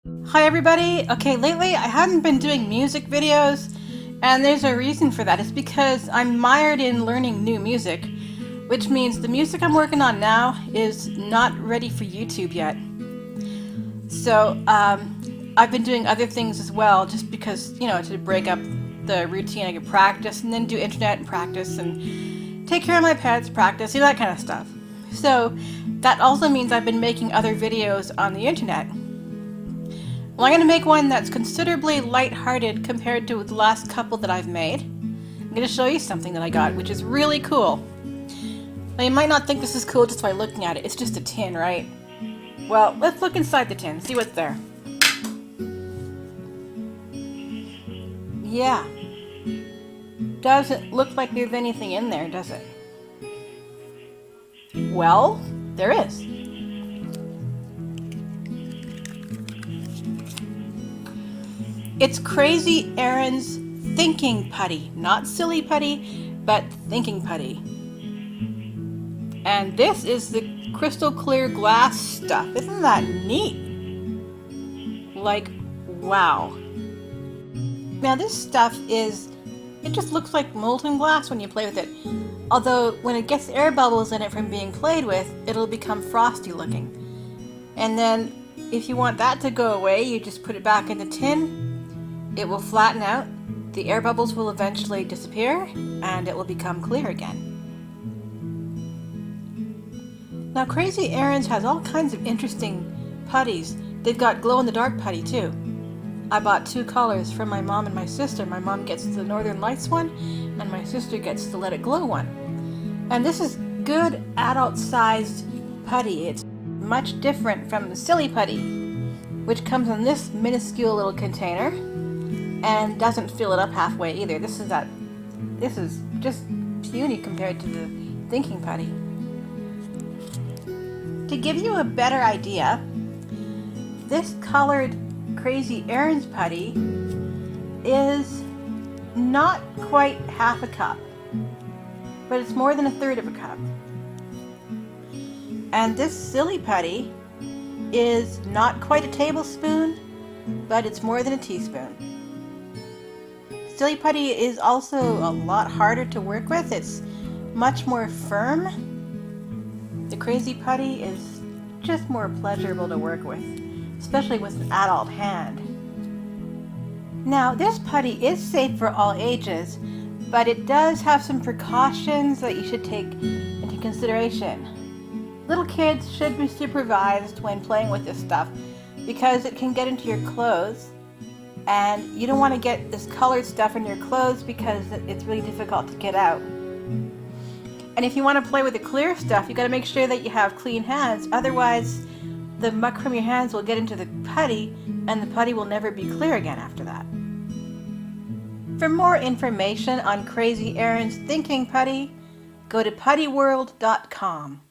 Hi everybody! Okay, lately I haven't been doing music videos, and there's a reason for that. It's because I'm mired in learning new music, which means the music I'm working on now is not ready for YouTube yet. So, I've been doing other things as well, just because, to break up the routine. I could practice and then do internet and practice and take care of my pets, practice, that kind of stuff. So, that also means I've been making other videos on the internet. Well, I'm going to make one that's considerably light-hearted compared to the last couple that I've made. I'm going to show you something that I got, which is really cool. Now, you might not think this is cool just by looking at it. It's just a tin, right? Well, let's look inside the tin, see what's there. Yeah. Doesn't look like there's anything in there, does it? Well, there is. It's Crazy Erin's thinking putty. Not silly putty, but thinking putty. And this is the crystal clear glass stuff. Isn't that neat? Like, wow. Now this stuff it just looks like molten glass when you play with it. Although when it gets air bubbles in it from being played with, it'll become frosty looking. And then if you want that to go away, you just put it back in the tin. It will flatten out, the air bubbles will eventually disappear, and it will become clear again. Now Crazy Erin's has all kinds of interesting putties. They've got glow-in-the-dark putty too. I bought two colors from my mom and my sister. My mom gets the Northern Lights one, and my sister gets the Let It Glow one. And this is good adult-sized putty. It's much different from the silly putty, which comes in this minuscule little container and doesn't fill it up halfway either. This is just puny compared to the thinking putty. To give you a better idea, this colored Crazy Erin's putty is not quite half a cup, but it's more than a third of a cup. And this silly putty is not quite a tablespoon, but it's more than a teaspoon. Silly putty is also a lot harder to work with. It's much more firm. The crazy putty is just more pleasurable to work with, especially with an adult hand. Now, this putty is safe for all ages, but it does have some precautions that you should take into consideration. Little kids should be supervised when playing with this stuff because it can get into your clothes. And you don't want to get this colored stuff in your clothes because it's really difficult to get out. And if you want to play with the clear stuff, you got to make sure that you have clean hands. Otherwise, the muck from your hands will get into the putty, and the putty will never be clear again after that. For more information on Crazy Erin's thinking putty, go to puttyworld.com.